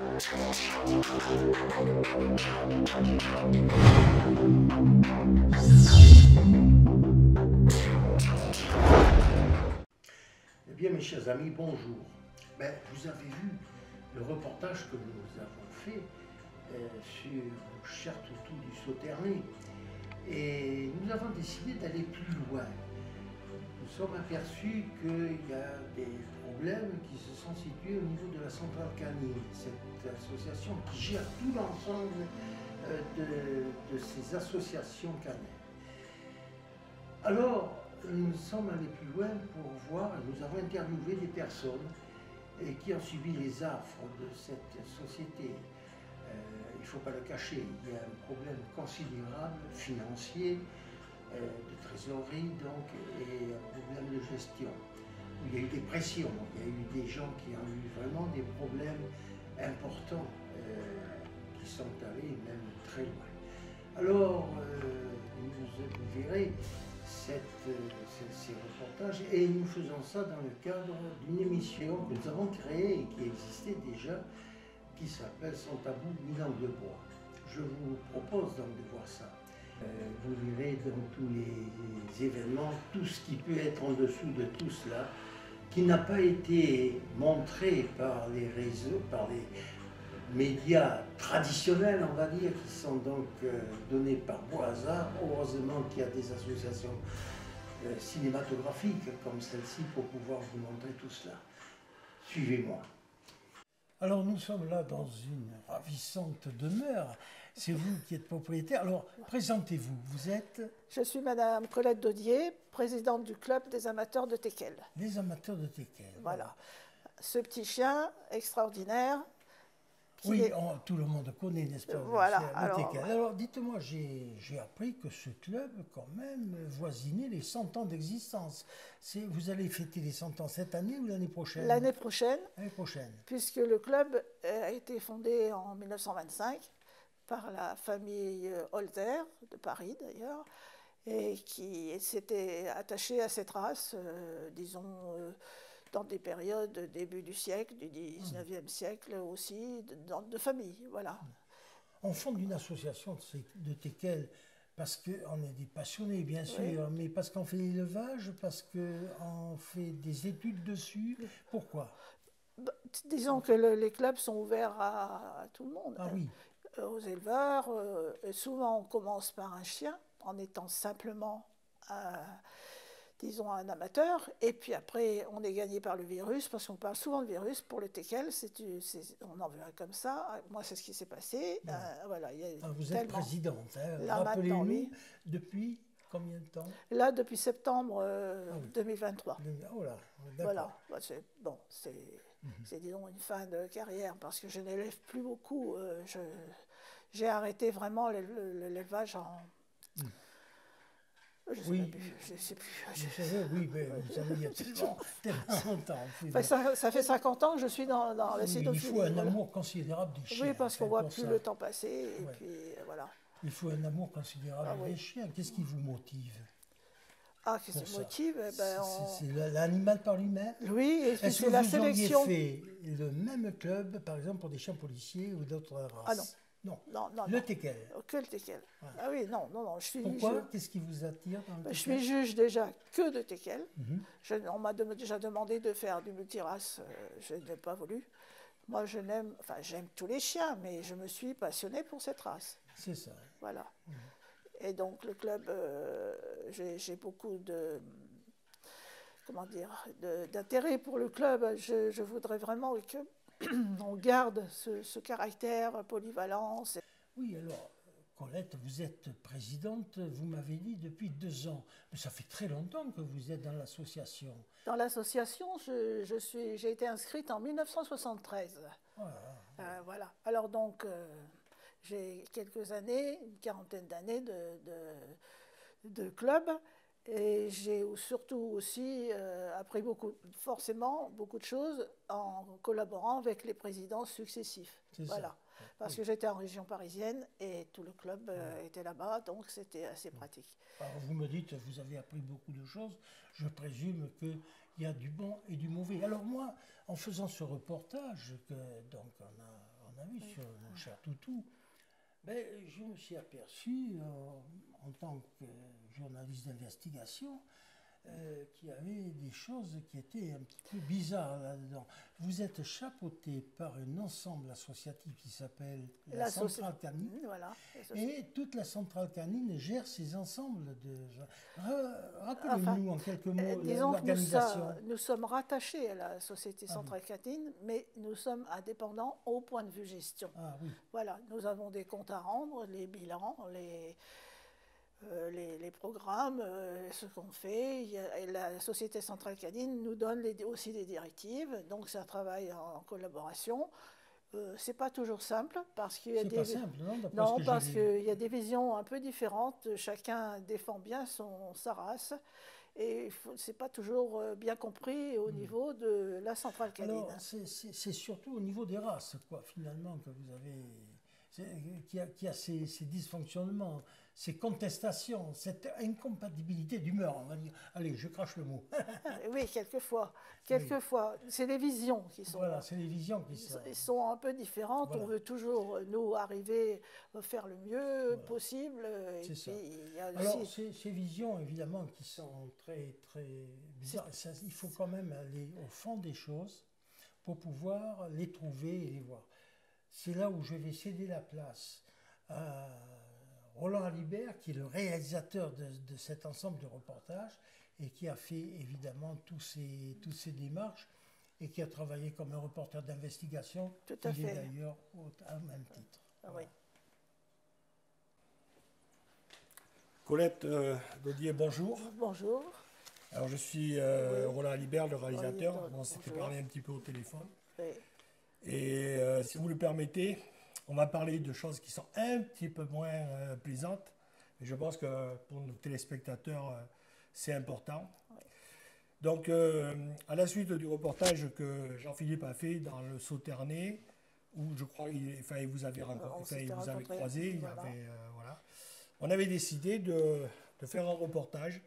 Eh bien, mes chers amis, bonjour. Vous avez vu le reportage que nous avons fait sur Cher-Toutou du Sauternay. Et nous avons décidé d'aller plus loin. Nous sommes aperçus qu'il y a des problèmes qui se sont situés au niveau de la centrale canine, cette association qui gère tout l'ensemble de ces associations canines. Alors, nous sommes allés plus loin pour voir, nous avons interviewé des personnes qui ont subi les affres de cette société. Il ne faut pas le cacher, il y a un problème considérable financier, de trésorerie donc, et un problème de gestion. Il y a eu des pressions, il y a eu des gens qui ont eu vraiment des problèmes importants qui sont allés même très loin. Alors, vous verrez ces reportages et nous faisons ça dans le cadre d'une émission que nous avons créée et qui existait déjà, qui s'appelle Sans tabou, ni langue de bois. Je vous propose donc de voir ça. Vous verrez dans tous les événements, tout ce qui peut être en dessous de tout cela, qui n'a pas été montré par les réseaux, par les médias traditionnels, on va dire, qui sont donc donnés par beau hasard. Heureusement qu'il y a des associations cinématographiques comme celle-ci pour pouvoir vous montrer tout cela. Suivez-moi. Alors nous sommes là dans une ravissante demeure. C'est vous qui êtes propriétaire. Alors présentez-vous. Vous êtes? Je suis Madame Colette Daudier, présidente du club des amateurs de teckel. Les amateurs de teckel. Voilà. Ce petit chien extraordinaire. Oui, tout le monde connaît, n'est-ce pas? Voilà. Alors dites-moi, j'ai appris que ce club, quand même, voisinait les 100 ans d'existence. Vous allez fêter les 100 ans cette année ou l'année prochaine? L'année prochaine. L'année prochaine. Puisque le club a été fondé en 1925 par la famille Holzer, de Paris d'ailleurs, et qui s'était attachée à cette race, disons, dans des périodes début du siècle, du 19e siècle aussi, de famille, voilà. On fonde une association de teckel parce qu'on est des passionnés, bien sûr, oui. Mais parce qu'on fait l'élevage, parce qu'on fait des études dessus. Pourquoi? Disons que les clubs sont ouverts à tout le monde, ah, oui. Aux éleveurs. Souvent, on commence par un chien, en étant simplement disons un amateur, et puis après on est gagné par le virus, parce qu'on parle souvent de virus pour le teckel, on en veut un comme ça. Moi c'est ce qui s'est passé. Ouais. Voilà, vous êtes présidente, hein. Rappelez-nous, oui. Depuis combien de temps? Là depuis septembre 2023. Oh là, voilà, bon, c'est disons une fin de carrière, parce que je n'élève plus beaucoup. J'ai arrêté vraiment l'élevage en... Je sais plus. Oui, mais vous savez, il y a tellement longtemps. Ça fait 50 ans que je suis dans la cétophilie. Il faut un amour considérable des chiens. Oui, parce qu'on ne voit plus le temps passer, et puis voilà. Il faut un amour considérable des chiens. Qu'est-ce qui vous motive? Ah, qu'est-ce qui me motive? C'est l'animal par lui-même? Oui, et puis c'est la sélection. Est-ce que vous auriez fait le même club, par exemple, pour des chiens policiers ou d'autres races? Ah non. Non, le teckel. Que le teckel. Ouais. Ah oui, non. Pourquoi? Qu'est-ce qui vous attire dans le teckel? Je suis juge déjà que de teckel. On m'a déjà demandé de faire du multirace, je n'ai pas voulu. Moi, j'aime tous les chiens, mais je me suis passionnée pour cette race. C'est ça. Voilà. Et donc, le club, j'ai beaucoup d'intérêt pour le club. Je voudrais vraiment que on garde ce caractère polyvalence. Oui, alors, Colette, vous êtes présidente, vous m'avez dit, depuis 2 ans. Mais ça fait très longtemps que vous êtes dans l'association. Dans l'association, j'ai été inscrite en 1973. Voilà. Alors donc, j'ai quelques années, une quarantaine d'années de club. Et j'ai surtout aussi appris forcément beaucoup de choses en collaborant avec les présidents successifs. Voilà. Parce que j'étais en région parisienne et tout le club était là-bas, donc c'était assez pratique. Alors vous me dites, vous avez appris beaucoup de choses. Je présume qu'il y a du bon et du mauvais. Alors moi, en faisant ce reportage, donc on a vu sur mon cher toutou, ben, je me suis aperçu, en tant que journaliste d'investigation, qu'il y avait des choses qui étaient un petit peu bizarres là-dedans. Vous êtes chapeauté par un ensemble associatif qui s'appelle la Centrale Canine, voilà, et toute la Centrale Canine gère ces ensembles de... Rappelez-nous en quelques mots l'organisation. Nous sommes rattachés à la Société Centrale Canine, mais nous sommes indépendants au point de vue gestion. Ah, oui. Voilà, nous avons des comptes à rendre, les bilans, les programmes, ce qu'on fait. La Société Centrale Canine nous donne aussi des directives, donc c'est un travail en collaboration. C'est pas toujours simple parce qu'il y a parce qu'il y a des visions un peu différentes. Chacun défend bien sa race et c'est pas toujours bien compris au niveau de la centrale canine. Alors c'est surtout au niveau des races, quoi, finalement, que vous avez, qui a ces dysfonctionnements, ces contestations, cette incompatibilité d'humeur, on va dire. Allez, je crache le mot. Oui, quelquefois. Quelquefois, oui. C'est les visions qui sont... Voilà, c'est les visions qui sont un peu différentes. Voilà. On veut toujours, nous, arriver à faire le mieux possible. C'est ça. Alors, ces visions, évidemment, qui sont très, très bizarres, il faut quand même aller au fond des choses pour pouvoir les trouver et les voir. C'est là où je vais céder la place à Roland Alibert, qui est le réalisateur de cet ensemble de reportages et qui a fait évidemment tous ces démarches et qui a travaillé comme un reporter d'investigation. Tout à fait. Il est d'ailleurs à même titre. Ah, oui. Colette Daudier, bonjour. Bonjour. Alors je suis Roland Alibert, le réalisateur. On s'était parlé un petit peu au téléphone. Oui. Et si vous le permettez, on va parler de choses qui sont un petit peu moins plaisantes. Mais je pense que pour nos téléspectateurs, c'est important. Oui. Donc, à la suite du reportage que Jean-Philippe a fait dans le Sauternais, où je crois qu'il vous avait croisé, voilà. Voilà. On avait décidé de faire un reportage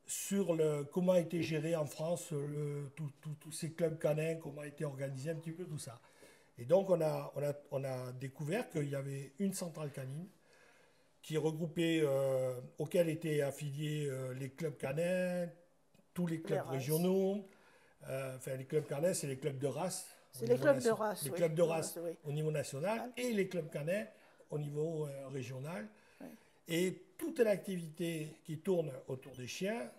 sur comment a été géré en France tous ces clubs canins, comment a été organisé un petit peu tout ça. Et donc on a découvert qu'il y avait une centrale canine qui regroupait, auquel étaient affiliés les clubs canins, tous les clubs régionaux. Les clubs canins, c'est les clubs de race. C'est les clubs de race. Les clubs de race au niveau national et les clubs canins au niveau régional. Oui. Et toute l'activité qui tourne autour des chiens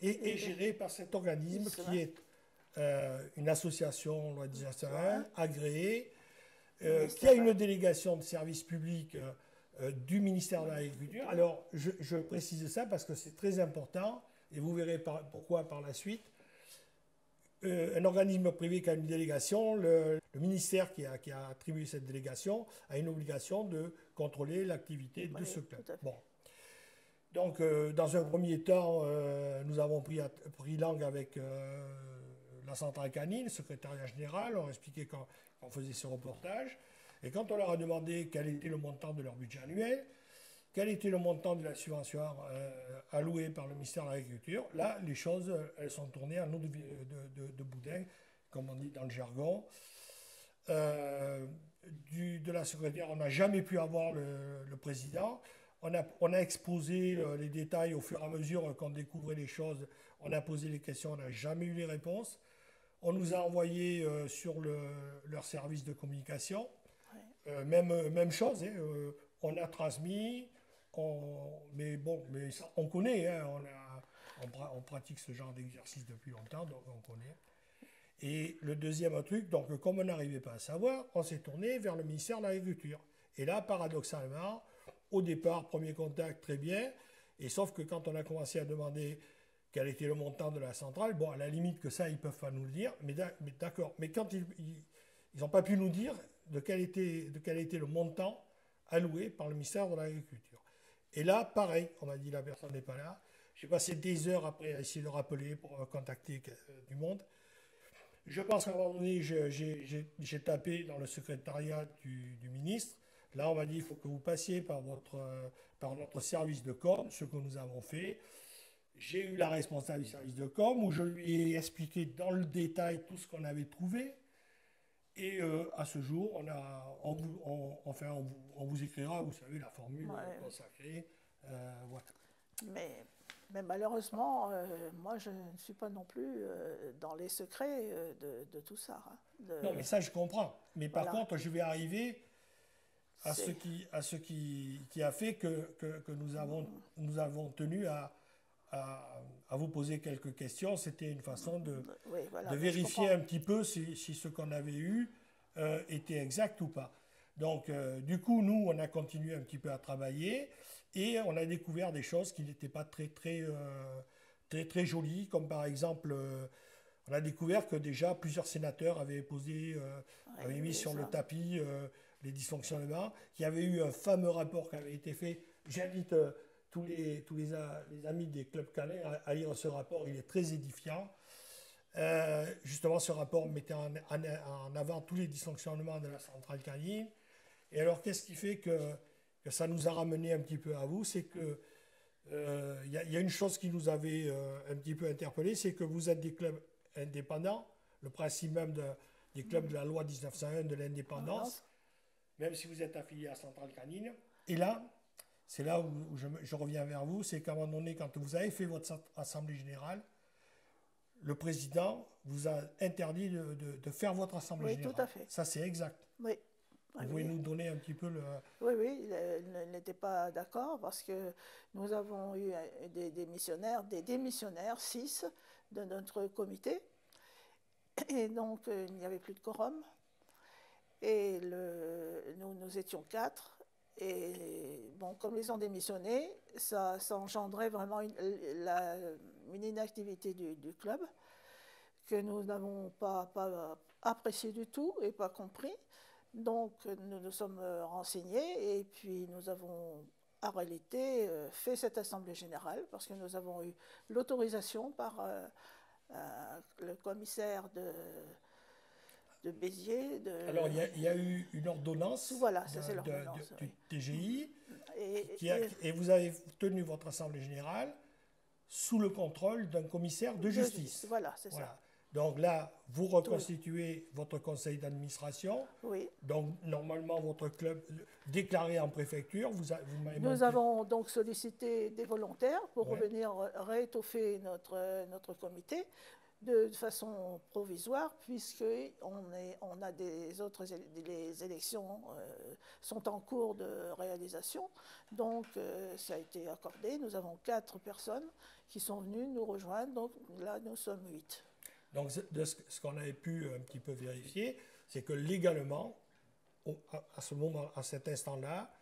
est gérée par cet organisme qui est une association loi 1901 agréée, qui a une délégation de service public du ministère de l'Agriculture. Alors, je précise ça parce que c'est très important et vous verrez pourquoi par la suite. Un organisme privé qui a une délégation, le ministère qui a attribué cette délégation a une obligation de contrôler l'activité de ce club. Bon. Donc, dans un premier temps, nous avons pris langue avec la centrale canine, le secrétariat général, on a expliqué qu'on faisait ce reportage. Et quand on leur a demandé quel était le montant de leur budget annuel, quel était le montant de la subvention allouée par le ministère de l'Agriculture, là, les choses, elles sont tournées en eau de boudin, comme on dit dans le jargon. De la secrétaire, on n'a jamais pu avoir le président. On a exposé les détails au fur et à mesure qu'on découvrait les choses. On a posé les questions, on n'a jamais eu les réponses. On nous a envoyé sur leur service de communication. Ouais. Même chose, hein, on a transmis. Mais ça, on connaît, hein, on pratique ce genre d'exercice depuis longtemps, donc on connaît. Et le deuxième truc, donc comme on n'arrivait pas à savoir, on s'est tourné vers le ministère de l'Agriculture. Et là, paradoxalement, au départ, premier contact, très bien, et sauf que quand on a commencé à demander quel était le montant de la centrale, bon, à la limite que ça, ils ne peuvent pas nous le dire, mais d'accord. Mais quand ils n'ont pas pu nous dire de quel était le montant alloué par le ministère de l'Agriculture. Et là, pareil, on m'a dit la personne n'est pas là. J'ai passé des heures après à essayer de rappeler pour contacter du monde. Je pense qu'à un moment donné, j'ai tapé dans le secrétariat du ministre. Là, on m'a dit il faut que vous passiez par notre service de com, ce que nous avons fait. J'ai eu la responsable du service de com où je lui ai expliqué dans le détail tout ce qu'on avait trouvé. Et à ce jour, on vous écrira, vous savez, la formule consacrée. Voilà. Mais malheureusement, moi, je ne suis pas non plus dans les secrets de tout ça. Hein, non, mais ça, je comprends. Mais par voilà. contre, je vais arriver à ce qui a fait que nous avons tenu à vous poser quelques questions. C'était une façon de vérifier un petit peu si ce qu'on avait eu était exact ou pas. Donc, du coup, nous, on a continué un petit peu à travailler et on a découvert des choses qui n'étaient pas très jolies, comme par exemple, on a découvert que déjà plusieurs sénateurs avaient mis sur le tapis les dysfonctionnements, qu'il y avait eu un fameux rapport qui avait été fait. J'invite tous les amis des clubs canins à lire ce rapport, il est très édifiant. Justement, ce rapport mettait en avant tous les dysfonctionnements de la centrale canine. Et alors, qu'est-ce qui fait que ça nous a ramené un petit peu à vous? C'est que y a une chose qui nous avait un petit peu interpellé, c'est que vous êtes des clubs indépendants, le principe même des clubs de la loi 1901 de l'indépendance, même si vous êtes affilié à Centrale Canine. Et là, c'est là où je reviens vers vous, c'est qu'à un moment donné, quand vous avez fait votre assemblée générale, le président vous a interdit de faire votre assemblée générale. Oui, tout à fait. Ça, c'est exact. Oui. Vous pouvez nous donner un petit peu le... Oui, il n'était pas d'accord parce que nous avons eu des démissionnaires, 6, de notre comité. Et donc, il n'y avait plus de quorum. Et nous étions 4. Et bon, comme ils ont démissionné, ça engendrait vraiment une inactivité du club que nous n'avons pas apprécié du tout et pas compris. Donc, nous nous sommes renseignés et puis nous avons, en réalité, fait cette assemblée générale parce que nous avons eu l'autorisation par le commissaire de Béziers. Alors, il y a eu une ordonnance du TGI et vous avez tenu votre assemblée générale sous le contrôle d'un commissaire de justice. Voilà, c'est ça. Donc là, vous reconstituez votre conseil d'administration. Oui. Donc, normalement, votre club déclaré en préfecture, Nous avons donc sollicité des volontaires pour revenir réétoffer notre comité de façon provisoire, puisqu'on a les élections sont en cours de réalisation. Donc, ça a été accordé. Nous avons 4 personnes qui sont venues nous rejoindre. Donc là, nous sommes 8. Donc, ce qu'on avait pu un petit peu vérifier, c'est que légalement, à cet instant-là,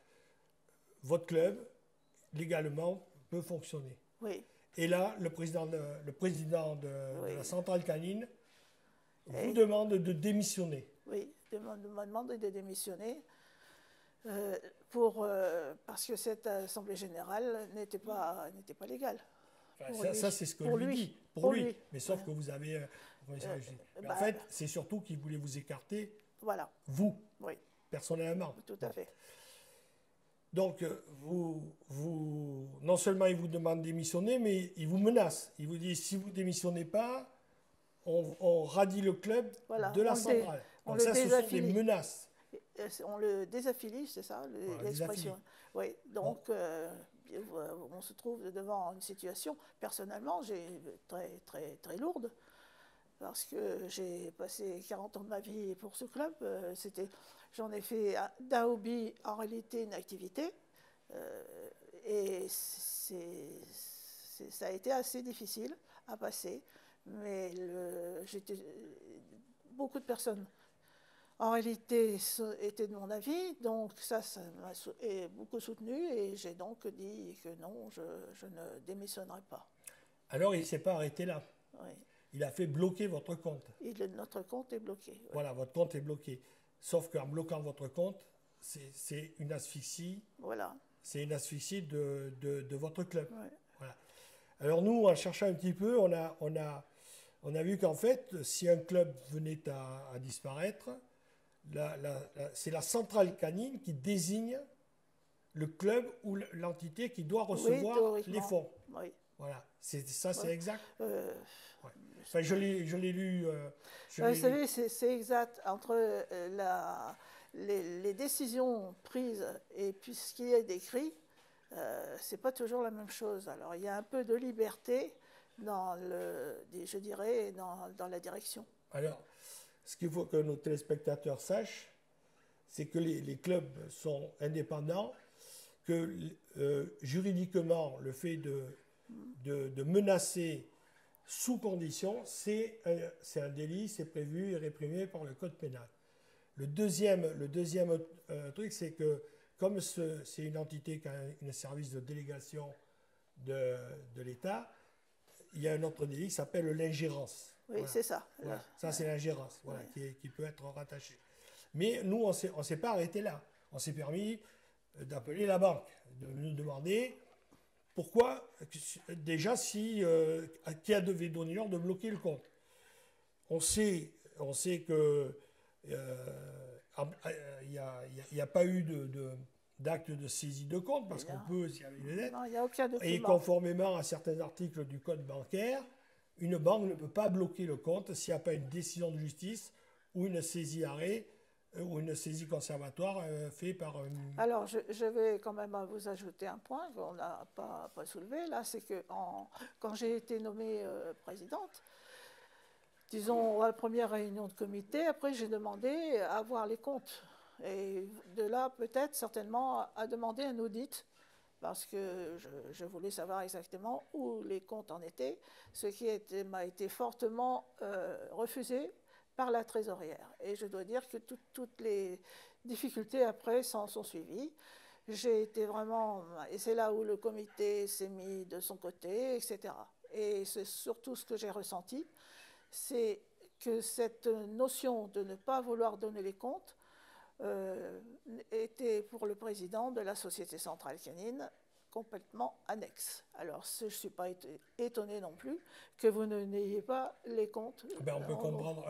votre club, légalement, peut fonctionner. Oui. Et là, le président de la centrale canine vous demande de démissionner. Oui, m'a demandé de démissionner parce que cette assemblée générale n'était pas légale. Enfin, ça c'est ce que lui dit. Pour lui. Mais sauf que vous avez... en fait, c'est surtout qu'il voulait vous écarter, vous, personnellement. Tout à fait. Donc, non seulement il vous demande de démissionner, mais il vous menace. Il vous dit, si vous ne démissionnez pas, on radie le club de la centrale. Donc ça, ce sont des menaces. On le désaffilie, c'est ça l'expression. Oui, donc on se trouve devant une situation, personnellement, très lourde, parce que j'ai passé 40 ans de ma vie pour ce club. J'en ai fait d'un hobby, en réalité, une activité. Et ça a été assez difficile à passer. Mais beaucoup de personnes, en réalité, étaient de mon avis. Donc ça m'a beaucoup soutenu. Et j'ai donc dit que non, je ne démissionnerai pas. Alors, il ne s'est pas arrêté là. Oui. Il a fait bloquer votre compte. Notre compte est bloqué. Oui. Voilà, votre compte est bloqué. Sauf qu'en bloquant votre compte, c'est une asphyxie. Voilà. C'est une asphyxie de votre club. Ouais. Voilà. Alors nous, en cherchant un petit peu, on a vu qu'en fait, si un club venait à disparaître, c'est la centrale canine qui désigne le club ou l'entité qui doit recevoir les fonds. Oui. Voilà, ça c'est exact. Ouais. Enfin, je l'ai lu. Vous savez, c'est exact. Entre les décisions prises et puis ce qui est décrit, c'est pas toujours la même chose. Alors il y a un peu de liberté je dirais, dans la direction. Alors, ce qu'il faut que nos téléspectateurs sachent, c'est que les clubs sont indépendants, que juridiquement, le fait de menacer sous condition, c'est un délit, c'est prévu et réprimé par le code pénal. Le deuxième truc, c'est que comme c'est une entité qui a un service de délégation de l'État, il y a un autre délit qui s'appelle l'ingérence. Oui, voilà. c'est ça. Voilà. Ça, c'est l'ingérence voilà, qui peut être rattachée. Mais nous, on ne s'est pas arrêté là. On s'est permis d'appeler la banque, de nous demander pourquoi, déjà, qui devait donner l'ordre de bloquer le compte. On sait que il n'y a pas eu d'acte de saisie de compte, parce qu'on peut, s'il y avait des dettes. Non, il n'y a aucun document. Et conformément à certains articles du code bancaire, une banque ne peut pas bloquer le compte s'il n'y a pas une décision de justice ou une saisie arrêt ou une saisie conservatoire faite par... Alors, je vais quand même vous ajouter un point qu'on n'a pas soulevé, là, c'est que quand j'ai été nommée présidente, disons, à la première réunion de comité, après j'ai demandé à voir les comptes. Et de là, peut-être, certainement, à demander un audit, parce que je voulais savoir exactement où les comptes en étaient, ce qui m'a été fortement refusé par la trésorière. Et je dois dire que toutes les difficultés après s'en sont suivies. J'ai été vraiment... Et c'est là où le comité s'est mis de son côté, etc. Et c'est surtout ce que j'ai ressenti, c'est que cette notion de ne pas vouloir donner les comptes était pour le président de la Société Centrale Canine complètement annexe. Alors, je ne suis pas étonné non plus que vous n'ayez pas les comptes. Ben, on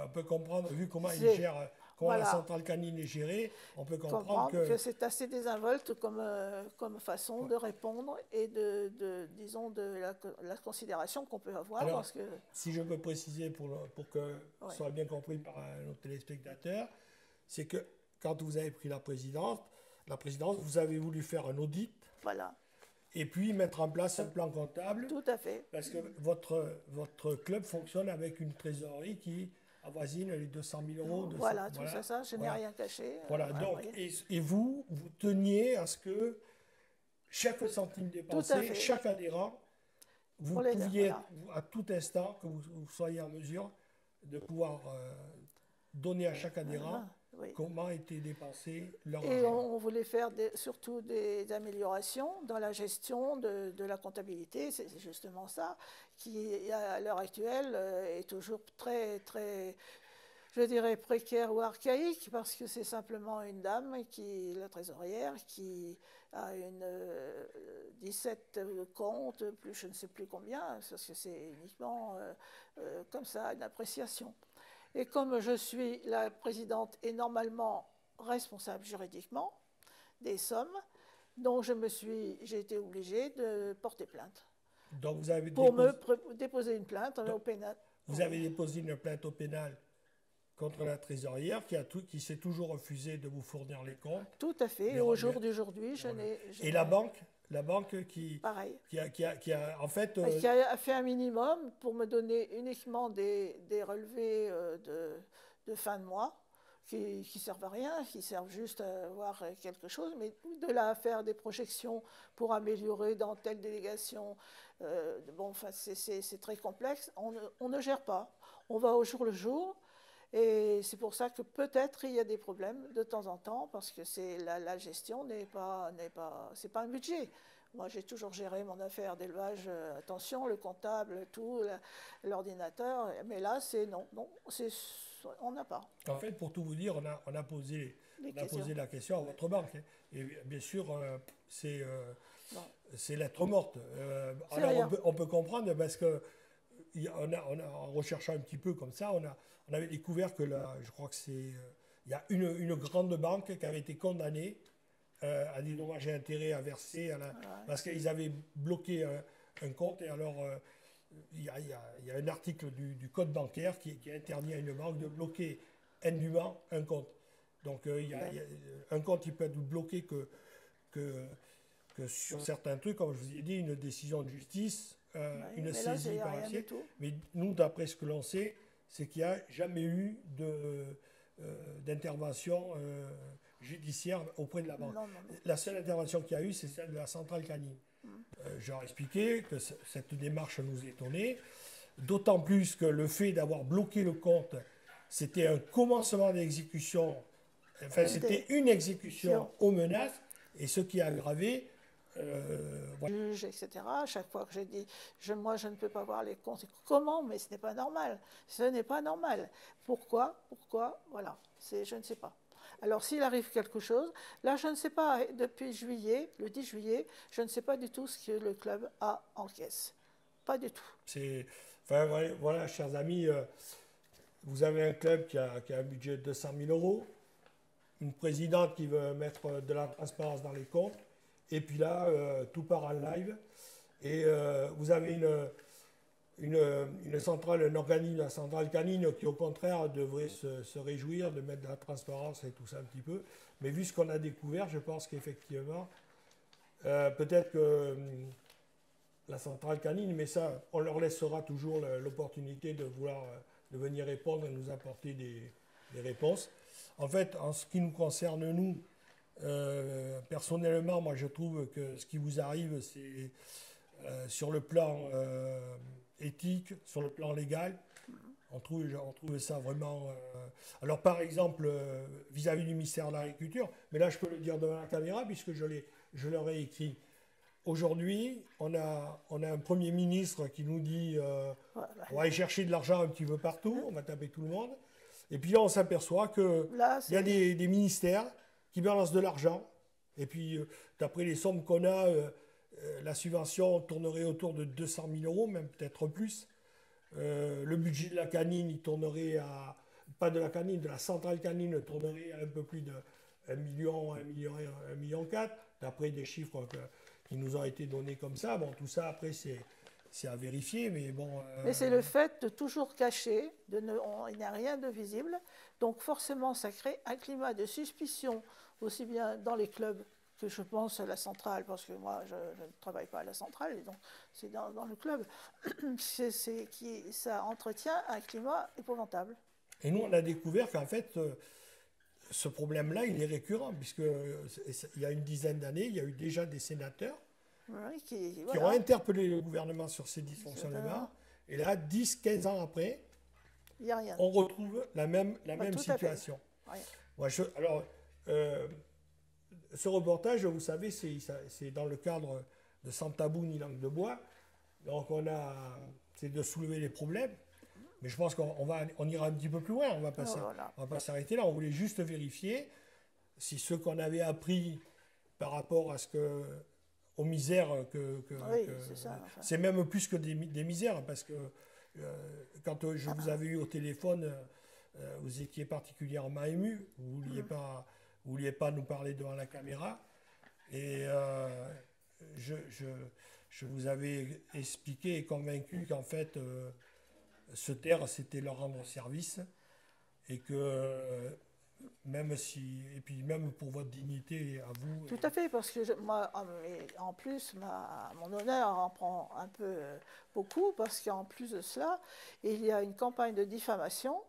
peut comprendre, vu comment il gère, comment la centrale canine est gérée, on peut comprendre que c'est assez désinvolte comme façon de répondre et disons, de la considération qu'on peut avoir. Alors, parce que... si je peux préciser pour que ce soit bien compris par nos téléspectateurs, c'est que quand vous avez pris la présidence, vous avez voulu faire un audit. Voilà. Et puis mettre en place un plan comptable. Tout à fait. Parce que votre club fonctionne avec une trésorerie qui avoisine les 200 000 euros. Voilà, tout ça, je n'ai rien caché. Voilà, donc, et vous teniez à ce que chaque centime dépensé, chaque adhérent, vous pouviez, à tout instant, que vous soyez en mesure de pouvoir donner à chaque adhérent comment était dépensé leur argent. Et on voulait faire surtout des améliorations dans la gestion de la comptabilité. C'est justement ça qui, à l'heure actuelle, est toujours très, très, je dirais, précaire ou archaïque, parce que c'est simplement une dame, la trésorière, qui a 17 comptes, plus je ne sais plus combien, parce que c'est uniquement comme ça, une appréciation. Et comme je suis la présidente et normalement responsable juridiquement des sommes, donc j'ai été obligée de porter plainte. Donc vous avez déposer une plainte au pénal. Vous avez déposé une plainte au pénal contre la trésorière qui s'est toujours refusé de vous fournir les comptes. Tout à fait. Et au jour d'aujourd'hui, je n'ai... Et la banque qui a en fait... qui a fait un minimum pour me donner uniquement des relevés de fin de mois qui ne servent à rien, qui servent juste à avoir quelque chose, mais de là à faire des projections pour améliorer dans telle délégation, c'est très complexe. On ne gère pas. On va au jour le jour. Et c'est pour ça que peut-être il y a des problèmes de temps en temps, parce que la gestion c'est pas un budget. Moi, j'ai toujours géré mon affaire d'élevage, attention, le comptable, tout, l'ordinateur, mais là, on n'a pas. En fait, pour tout vous dire, on a posé la question à votre banque. Et bien sûr, c'est lettre morte. Alors, on peut comprendre, parce que en recherchant un petit peu comme ça, on avait découvert que je crois que il y a une grande banque qui avait été condamnée à des dommages et intérêts à verser parce qu'ils avaient bloqué un compte. Et alors, il y a un article du code bancaire qui interdit à une banque de bloquer indûment un compte. Donc, un compte, il peut être bloqué que sur certains trucs, comme je vous ai dit, une décision de justice, une saisie par huissier. Mais nous, d'après ce que l'on sait, c'est qu'il n'y a jamais eu d'intervention judiciaire auprès de la banque. Non. La seule intervention qu'il y a eu, c'est celle de la centrale canine. Je leur ai expliqué que cette démarche nous étonnait, d'autant plus que le fait d'avoir bloqué le compte, c'était un commencement d'exécution, enfin c'était une exécution aux menaces, et ce qui a aggravé. Juge, etc. À chaque fois que j'ai dit, moi je ne peux pas voir les comptes. Comment? Mais ce n'est pas normal. Ce n'est pas normal. Pourquoi? Voilà. Je ne sais pas. Alors s'il arrive quelque chose, là je ne sais pas, depuis juillet, le 10 juillet, je ne sais pas du tout ce que le club a en caisse. Pas du tout. Voilà, chers amis, vous avez un club qui a un budget de 200 000 euros, une présidente qui veut mettre de la transparence dans les comptes, et puis là, tout part en live. Et vous avez une centrale, un organisme, la centrale canine, qui au contraire devrait se réjouir de mettre de la transparence et tout ça un petit peu. Mais vu ce qu'on a découvert, je pense qu'effectivement, peut-être que la centrale canine, mais ça, on leur laissera toujours l'opportunité de venir répondre et nous apporter des réponses. En fait, en ce qui nous concerne, nous, personnellement, moi je trouve que ce qui vous arrive, c'est sur le plan éthique, sur le plan légal, on trouve ça vraiment... Alors par exemple, vis-à-vis du ministère de l'Agriculture, mais là je peux le dire devant la caméra puisque je leur ai écrit. Aujourd'hui, on a un Premier ministre qui nous dit on va aller chercher de l'argent un petit peu partout, on va taper tout le monde. Et puis là, on s'aperçoit qu'il y a des ministères qui balancent de l'argent. Et puis, d'après les sommes qu'on a, la subvention tournerait autour de 200 000 euros, même peut-être plus. Le budget de la canine, il tournerait pas de la canine, de la centrale canine, tournerait à un peu plus de 1 million, 1,4 million, d'après des chiffres qui nous ont été donnés comme ça. Bon, tout ça, après, c'est à vérifier, mais bon... Mais c'est le fait de toujours cacher, il n'y a rien de visible. Donc forcément, ça crée un climat de suspicion, aussi bien dans les clubs que je pense à la centrale, parce que moi, je ne travaille pas à la centrale, et donc c'est dans le club. Ça entretient un climat épouvantable. Et nous, on a découvert qu'en fait, ce problème-là, il est récurrent, puisqu'il y a une dizaine d'années, il y a eu déjà des sénateurs qui ont interpellé le gouvernement sur ces dysfonctionnements. Et là, 10-15 ans après, on retrouve la même situation. Alors, ce reportage, vous savez, c'est dans le cadre de Sans tabou ni langue de bois. Donc, c'est de soulever les problèmes. Mais je pense qu'on ira un petit peu plus loin. On ne va pas s'arrêter là. On voulait juste vérifier si ce qu'on avait appris par rapport à aux misères c'est même plus que des misères, parce que quand je vous avais eu au téléphone, vous étiez particulièrement ému. Vous ne vouliez pas nous parler devant la caméra. Et je vous avais expliqué et convaincu qu'en fait, se taire, c'était leur rendre service. Et que et puis même pour votre dignité à vous. Tout à fait, parce que moi, en plus, mon honneur en prend un peu beaucoup, parce qu'en plus de cela, il y a une campagne de diffamation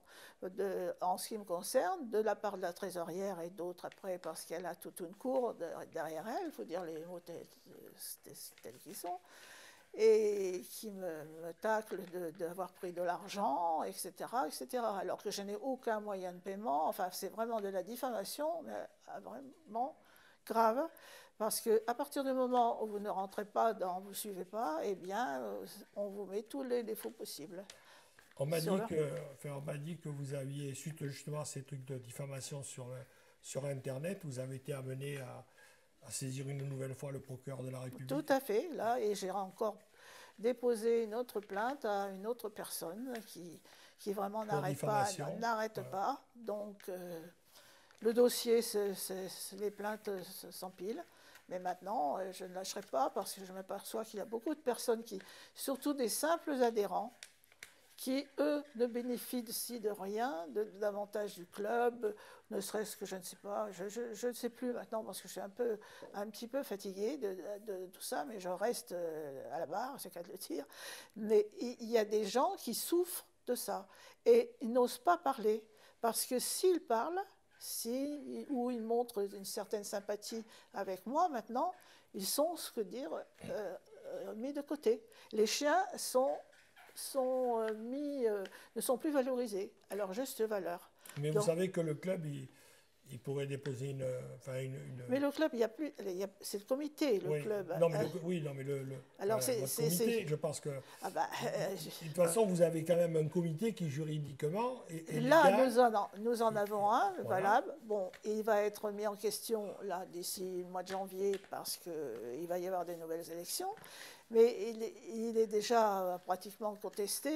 en ce qui me concerne, de la part de la trésorière et d'autres après, parce qu'elle a toute une cour derrière elle, il faut dire les mots tels qu'ils sont, et qui me tacle d'avoir pris de l'argent, etc., etc., alors que je n'ai aucun moyen de paiement. Enfin, c'est vraiment de la diffamation, mais vraiment grave, parce qu'à partir du moment où vous ne rentrez pas vous ne suivez pas, eh bien, on vous met tous les défauts possibles. On m'a dit que vous aviez, suite justement à ces trucs de diffamation sur Internet, vous avez été amené à saisir une nouvelle fois le procureur de la République. Tout à fait, là, et j'ai encore déposé une autre plainte à une autre personne qui vraiment n'arrête pas. Donc, le dossier, les plaintes s'empilent, Mais maintenant, je ne lâcherai pas parce que je m'aperçois qu'il y a beaucoup de personnes, surtout des simples adhérents, qui, eux, ne bénéficient de rien, d'avantages du club, ne serait-ce que je ne sais pas, je ne sais plus maintenant parce que je suis un petit peu fatiguée de tout ça, mais je reste à la barre, c'est qu'à le dire. Mais il y a des gens qui souffrent de ça et ils n'osent pas parler parce que s'ils parlent, ou ils montrent une certaine sympathie avec moi maintenant, ils sont, ce que dire, mis de côté. Les chiens ne sont plus valorisés à leur juste valeur. Mais Donc, vous savez que le club, il pourrait déposer une... Mais le club, c'est le comité, le oui, club. Non, mais alors votre comité, je pense que... Ah bah, de toute façon, vous avez quand même un comité qui, juridiquement... Là, nous en avons un, voilà. valable. Bon, il va être mis en question là d'ici le mois de janvier parce qu'il va y avoir des nouvelles élections. Mais il est déjà pratiquement contesté,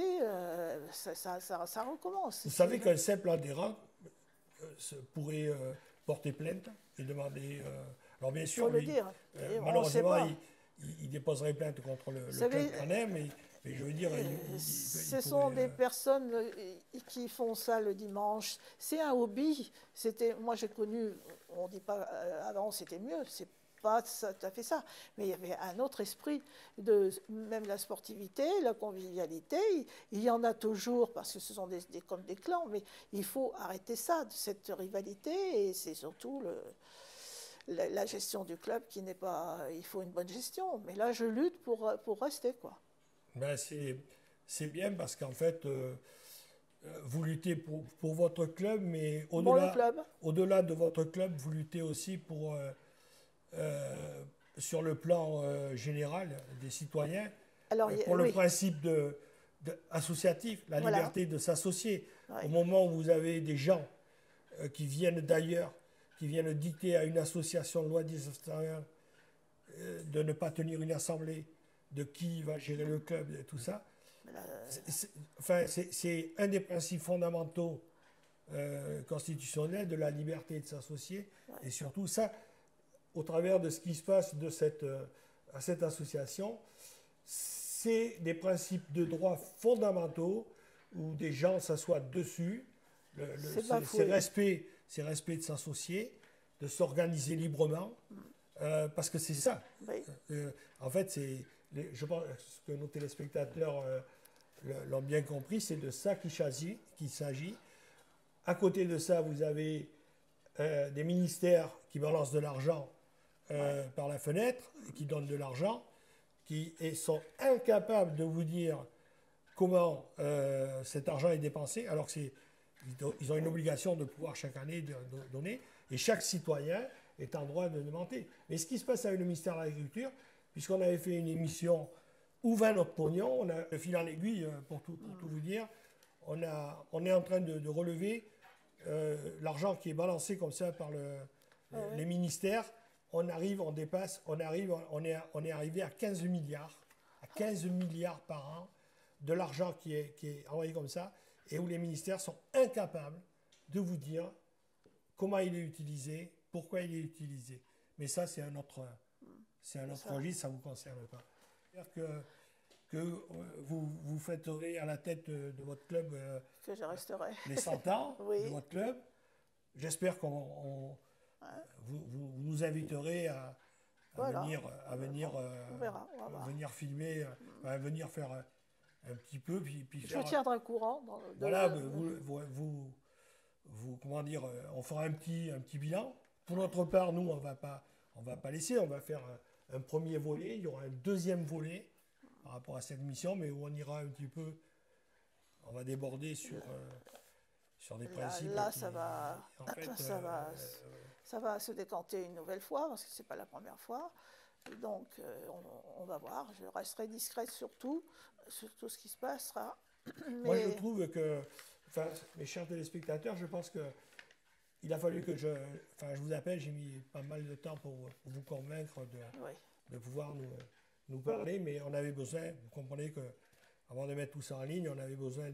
ça recommence. Vous savez qu'un simple adhérent pourrait porter plainte et demander... alors bien sûr, malheureusement, il déposerait plainte contre le club Canet, mais je veux dire... Ce sont des personnes qui font ça le dimanche. C'est un hobby. Moi, j'ai connu, on ne dit pas avant, c'était mieux, c'est pas tout à fait ça, mais il y avait un autre esprit même la sportivité, la convivialité, il y en a toujours parce que ce sont comme des clans, mais il faut arrêter ça, cette rivalité, et c'est surtout la gestion du club qui n'est pas... Il faut une bonne gestion, mais là je lutte pour rester, quoi. Ben c'est bien parce qu'en fait vous luttez pour votre club, mais au-delà de votre club, vous luttez aussi sur le plan général des citoyens, pour le principe associatif, la liberté de s'associer. Au moment où vous avez des gens qui viennent d'ailleurs, qui viennent dicter à une association de loi des extérieurs de ne pas tenir une assemblée, de qui va gérer le club, et tout ça. C'est un des principes fondamentaux constitutionnels de la liberté de s'associer, et surtout ça, au travers de ce qui se passe à cette association, c'est des principes de droit fondamentaux où des gens s'assoient dessus, c'est respect de s'associer, de s'organiser librement, parce que c'est ça. Oui. En fait, je pense que nos téléspectateurs l'ont bien compris, c'est de ça qu'il s'agit. À côté de ça, vous avez des ministères qui balancent de l'argent par la fenêtre, qui donnent de l'argent, qui sont incapables de vous dire comment cet argent est dépensé, alors qu'ils ont une obligation de pouvoir chaque année donner, et chaque citoyen est en droit de demander. Mais ce qui se passe avec le ministère de l'Agriculture, puisqu'on avait fait une émission Où va notre pognon, on a le fil en aiguille, pour tout vous dire, on est en train de relever l'argent qui est balancé comme ça par les ministères. On est arrivé à 15 milliards, par an de l'argent qui est envoyé comme ça, et où les ministères sont incapables de vous dire comment il est utilisé, pourquoi il est utilisé. Mais ça, c'est un autre registre, ça ne vous concerne pas. C'est-à-dire que vous fêterez à la tête de votre club que je resterai. Les 100 ans Oui. de votre club. J'espère vous nous inviterez à venir filmer, à venir faire un petit peu. Puis je tiendrai courant. Comment dire, on fera un petit bilan. Pour notre part, nous, on va pas laisser, on va faire un premier volet, il y aura un deuxième volet par rapport à cette mission, mais où on ira un petit peu, on va déborder sur des principes. Là, ça va se décanter une nouvelle fois, parce que ce n'est pas la première fois. Donc, on va voir. Je resterai discrète sur tout ce qui se passera. Moi, je trouve que, mes chers téléspectateurs, je pense que il a fallu que je vous appelle, j'ai mis pas mal de temps pour vous convaincre de pouvoir nous parler, mais on avait besoin, vous comprenez qu'avant de mettre tout ça en ligne, on avait besoin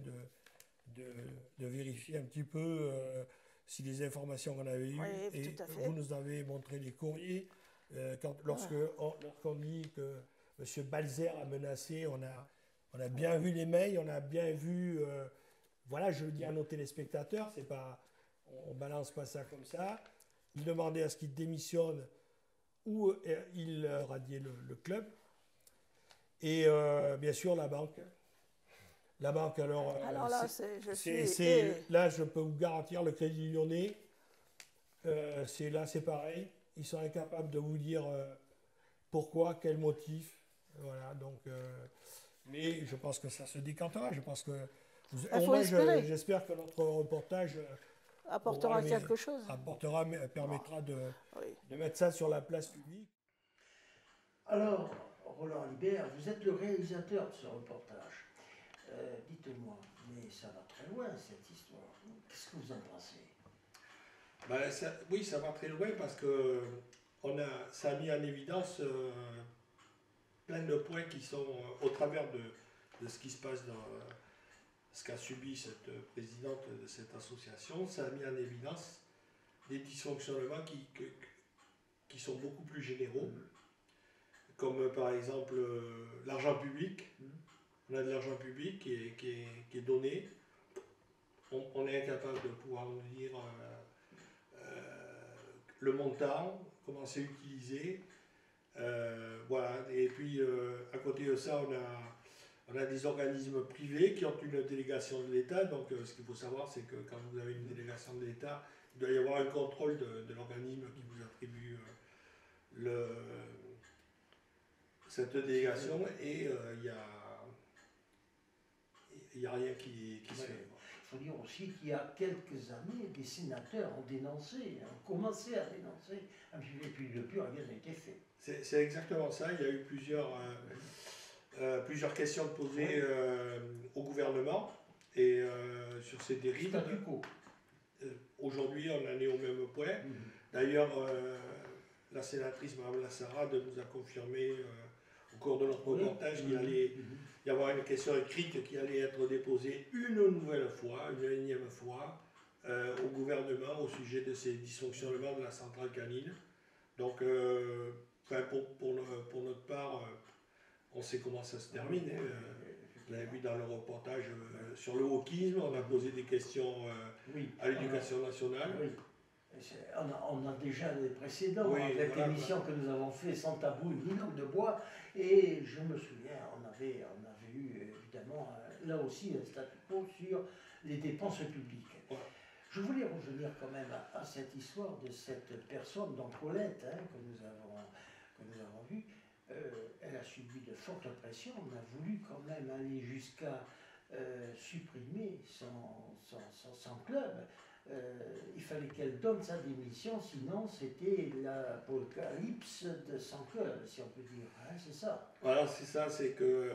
de vérifier un petit peu si les informations qu'on avait eues, et vous nous avez montré les courriers Lorsqu'on dit que M. Balzer a menacé, on a bien vu les mails, on a bien vu... voilà, je le dis à nos téléspectateurs, c'est pas, on balance pas ça comme ça. Il demandait à ce qu'il démissionne ou il radiait le club. Et bien sûr, la banque. La banque, alors là, là, je peux vous garantir, le Crédit Lyonnais, c'est pareil. Ils sont incapables de vous dire pourquoi, quel motif. Voilà, donc... mais je pense que ça se décantera. Je pense que... J'espère que notre reportage... apportera quelque chose. Permettra de mettre ça sur la place publique. Alors, Roland Libert, vous êtes le réalisateur de ce reportage. Dites-moi, mais ça va très loin cette histoire. Qu'est-ce que vous en pensez? Oui, ça va très loin parce que ça a mis en évidence plein de points qui sont au travers de ce qui se passe dans ce qu'a subi cette présidente de cette association. Ça a mis en évidence des dysfonctionnements qui sont beaucoup plus généraux, comme par exemple l'argent public. On a de l'argent public qui est donné. On est incapable de pouvoir nous dire le montant, comment c'est utilisé. Voilà. Et puis, à côté de ça, on a des organismes privés qui ont une délégation de l'État. Donc, ce qu'il faut savoir, c'est que quand vous avez une délégation de l'État, il doit y avoir un contrôle de l'organisme qui vous attribue cette délégation. Et il n'y a rien qui se fait. Il faut dire aussi qu'il y a quelques années, des sénateurs ont commencé à dénoncer, et puis depuis rien n'a été fait. C'est exactement ça. Il y a eu plusieurs questions posées au gouvernement et sur ces dérives. Aujourd'hui, on en est au même point. D'ailleurs, la sénatrice Mme Lassara nous a confirmé au cours de notre reportage qu'il allait y avoir une question écrite qui allait être déposée une nouvelle fois, une énième fois, au gouvernement au sujet de ces dysfonctionnements de la centrale canine. Donc, pour notre part, on sait comment ça se termine. Vous l'avez vu dans le reportage sur le wokisme, on a posé des questions à l'éducation nationale. Oui. On a déjà des précédents avec l'émission que nous avons fait sans tabou, une langue de bois, et je me souviens, on avait eu évidemment là aussi un statu quo sur les dépenses publiques. Je voulais revenir quand même à cette histoire de cette personne, donc Colette, que nous avons vue. Elle a subi de fortes pressions. On a voulu quand même aller jusqu'à supprimer son club. Il fallait qu'elle donne sa démission, sinon c'était l'apocalypse de son club, si on peut dire. C'est ça. Voilà, c'est ça, c'est que...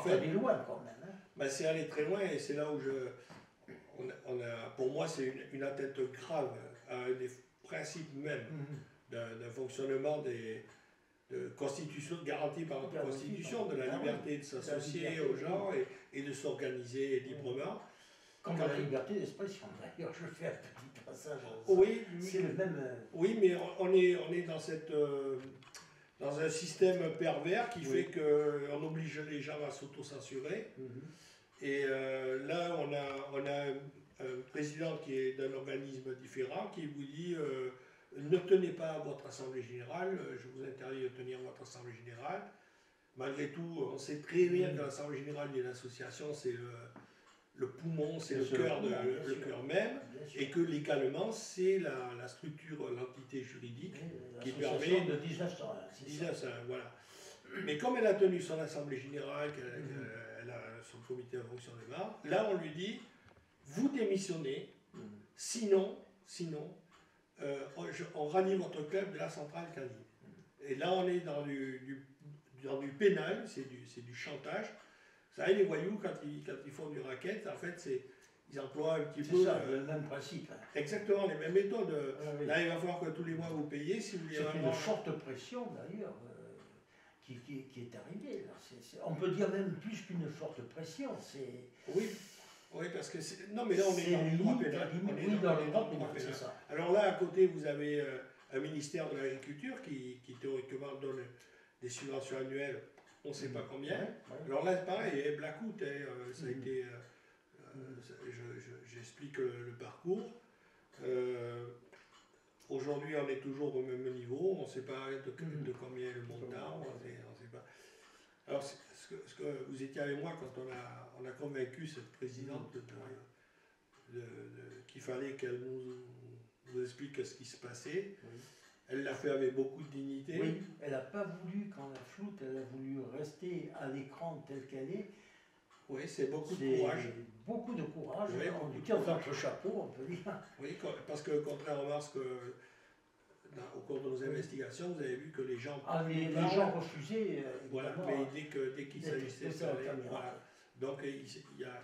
c'est aller loin quand même. C'est aller très loin et c'est là où pour moi, c'est une atteinte grave à un des principes même d'un fonctionnement de constitution garantie par notre constitution, de la liberté de s'associer aux gens et de s'organiser librement. Comme la liberté d'expression, d'ailleurs, je fais un petit passage. Oui, c'est le même. Oui, mais on est dans un système pervers qui fait qu'on oblige les gens à s'autocensurer. Et là, on a un président qui est d'un organisme différent qui vous dit ne tenez pas à votre assemblée générale, je vous interdis de tenir votre assemblée générale. Malgré tout, on sait très bien que l'assemblée générale d'une association, c'est le poumon, c'est le cœur même, et que légalement, c'est la structure, l'entité juridique qui permet de 1901. 1901, voilà. Mais comme elle a tenu son assemblée générale, elle a son comité de fonctionnement, là on lui dit vous démissionnez, sinon on ranie votre club de la centrale canine. Et là on est dans du pénal, c'est du chantage. Vous savez, les voyous, quand ils font du racket, en fait, ils emploient un petit peu... C'est ça, le même principe. Exactement, les mêmes méthodes. Là, il va falloir que tous les mois vous payez. Si vous voulez c'est une forte pression, d'ailleurs, qui est arrivée. Là. On peut dire même plus qu'une forte pression. Oui, parce que... Non, mais là, on est dans le droit pénal. Oui, dans le droit pénal, c'est ça. Alors là, à côté, vous avez un ministère de l'Agriculture qui théoriquement donne des subventions annuelles, on ne sait pas combien. Alors là, pareil, Blackout, ça a été... j'explique le parcours. Aujourd'hui, on est toujours au même niveau, on ne sait pas de combien le montant, on sait pas. Alors, ce que vous étiez avec moi quand on a convaincu cette présidente qu'il fallait qu'elle nous explique ce qui se passait. Oui. Elle l'a fait avec beaucoup de dignité. Oui, elle n'a pas voulu, quand la floute, elle a voulu rester à l'écran telle qu'elle est. Oui, c'est beaucoup de courage. Beaucoup de courage, oui, on lui tire notre chapeau, on peut dire. Oui, parce que contrairement à ce que, au cours de nos investigations, vous avez vu que les gens... les gens refusaient, voilà, mais dès qu'il s'agissait de parler, voilà. Donc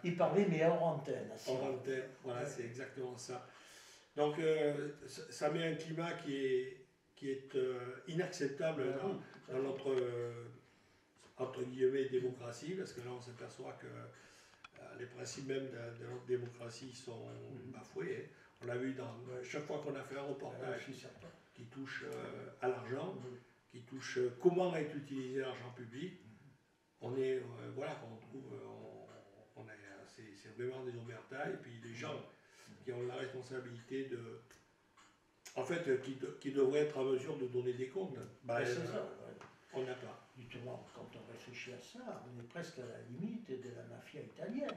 il parlait, mais hors antenne. Hors antenne, voilà, c'est exactement ça. Donc ça met un climat qui est inacceptable dans notre... entre guillemets, démocratie, parce que là on s'aperçoit que les principes même de notre démocratie sont bafoués. On l'a vu chaque fois qu'on a fait un reportage qui touche à l'argent, qui touche comment est utilisé l'argent public, on est, voilà, on trouve, c'est vraiment des omertas, et puis les gens qui ont la responsabilité de... En fait, qui devraient être en mesure de donner des comptes. C'est ça. On n'a pas. Justement, quand on réfléchit à ça, on est presque à la limite de la mafia italienne.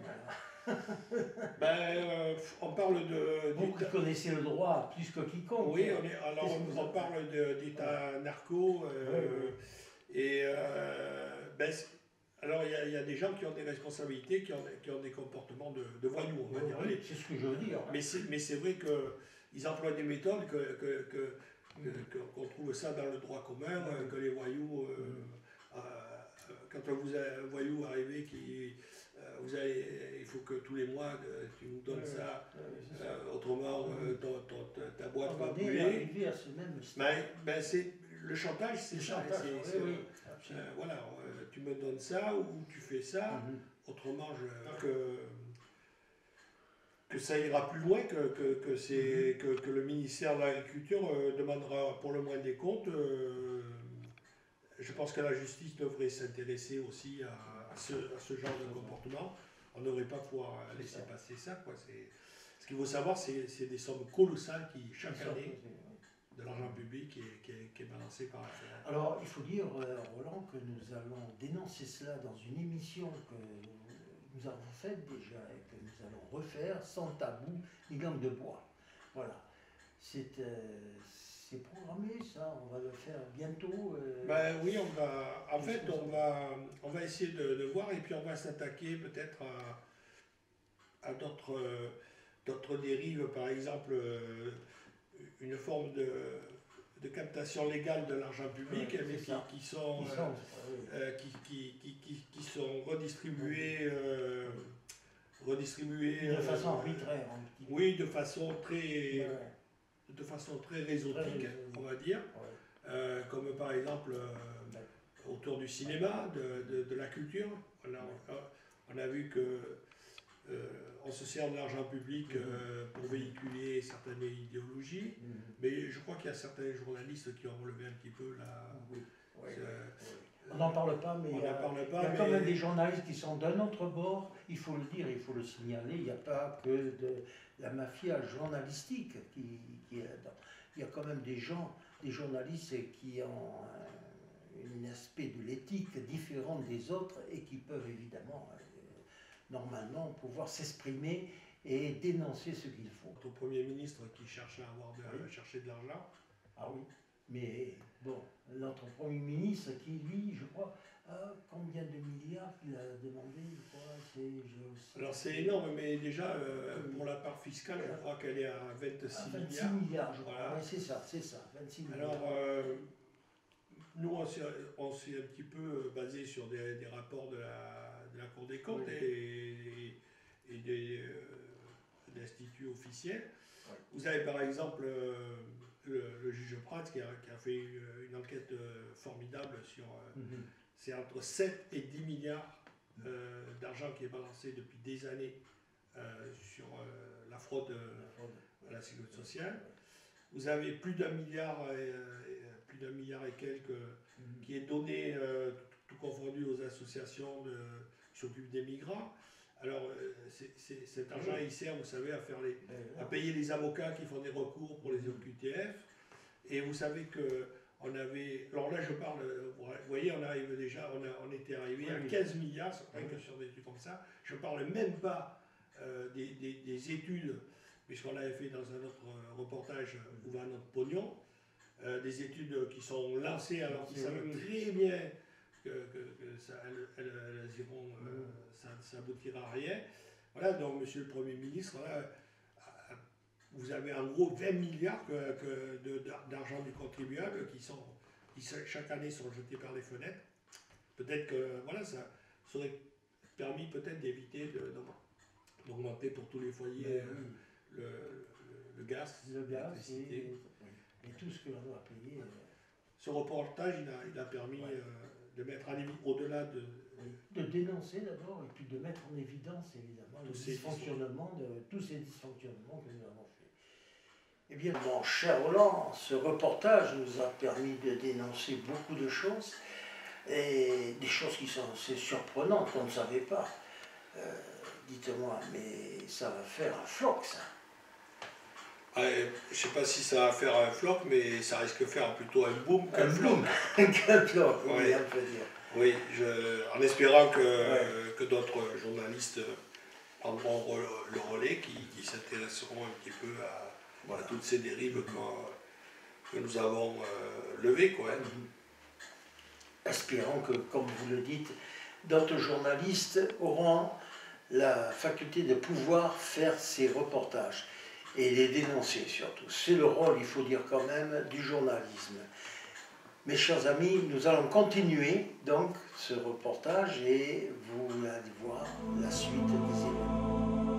On parle de... Vous qui connaissez le droit plus que quiconque. Oui, on parle d'État narco. Alors il y a des gens qui ont des responsabilités, qui ont des comportements de voyous, on va dire. Oui, c'est ce que je veux dire. Mais c'est vrai qu'ils emploient des méthodes qu'on trouve ça dans le droit commun, que les voyous... quand vous avez un voyou arrivé il faut que tous les mois tu nous donnes ça, autrement ta boîte va brûler. Le chantage, c'est ça. Voilà, tu me donnes ça ou tu fais ça, autrement que ça ira plus loin, que le ministère de l'Agriculture demandera pour le moins des comptes. Je pense que la justice devrait s'intéresser aussi à ce genre de comportement. On n'aurait pas pouvoir laisser passer ça, quoi. Ce qu'il faut savoir, c'est des sommes colossales qui, chaque année, de l'argent public qui est balancé par la FED. Alors, il faut dire, Roland, que nous allons dénoncer cela dans une émission que nous avons faite déjà et que nous allons refaire sans tabou ni langue de bois. Voilà. C'est programmé, ça, on va le faire bientôt. Oui, on va essayer de voir, et puis on va s'attaquer peut-être à d'autres dérives, par exemple une forme de captation légale de l'argent public, mais qui sont redistribués de façon arbitraire. Oui, de façon très réseautique, on va dire, comme par exemple autour du cinéma, de la culture. On a vu que on se sert de l'argent public pour véhiculer certaines idéologies, mais je crois qu'il y a certains journalistes qui ont relevé un petit peu la... On n'en parle pas, mais il y a quand même des journalistes qui sont d'un autre bord, il faut le dire, il faut le signaler, il n'y a pas que de la mafia journalistique qui est là-dedans. Il y a quand même des journalistes qui ont un aspect de l'éthique différent des autres et qui peuvent évidemment, normalement, pouvoir s'exprimer et dénoncer ce qu'il faut. Au Premier ministre qui cherchait à chercher de l'argent. Ah oui, mais bon, notre Premier ministre qui, lui, je crois, combien de milliards qu'il a demandé, je crois, Alors c'est énorme, mais déjà, pour la part fiscale, je crois qu'elle est à 26 milliards. 26 milliards, je crois, voilà. C'est ça, 26 milliards. Alors, nous, on s'est un petit peu basé sur des rapports de la Cour des comptes et des instituts officiels. Vous avez par exemple le juge Prats qui a fait une enquête formidable sur... C'est entre 7 et 10 milliards d'argent qui est balancé depuis des années sur la fraude à la sécurité sociale. vous avez plus d'1 milliard, plus d'1 milliard et quelques qui est donné, tout confondu, aux associations qui s'occupent des migrants. Alors, cet argent, il sert, vous savez, à payer les avocats qui font des recours pour les OQTF. Et vous savez que on avait... Alors là, je parle... Vous voyez, on était arrivé à 15 milliards, rien que sur des trucs comme ça. Je ne parle même pas des études, puisqu'on l'avait fait dans un autre reportage, Où va notre pognon, des études qui sont lancées alors qu'ils savent très bien que ça aboutira à rien. Voilà, donc Monsieur le Premier ministre, là, vous avez en gros 20 milliards d'argent du contribuable qui chaque année sont jetés par les fenêtres. Peut-être que voilà, ça aurait permis peut-être d'éviter d'augmenter pour tous les foyers le gaz, l'électricité. Et tout ce que l'on doit payer. Ce reportage, il a permis de mettre en évidence, au-delà de dénoncer d'abord, et puis de mettre en évidence, évidemment, tous ces dysfonctionnements que nous avons fait. Eh bien, mon cher Roland, ce reportage nous a permis de dénoncer beaucoup de choses, et des choses qui sont assez surprenantes, qu'on ne savait pas. Dites-moi, mais ça va faire un floc, ça. Je ne sais pas si ça va faire un floc, mais ça risque de faire plutôt un boom qu'un floc. Qu'un floc, oui, on peut dire. Oui, en espérant que d'autres journalistes prendront le relais, qui s'intéresseront un petit peu à toutes ces dérives que nous avons levées, quoi. Espérons que, comme vous le dites, d'autres journalistes auront la faculté de pouvoir faire ces reportages et les dénoncer surtout. C'est le rôle, il faut dire quand même, du journalisme. Mes chers amis, nous allons continuer donc ce reportage et vous allez voir la suite des événements.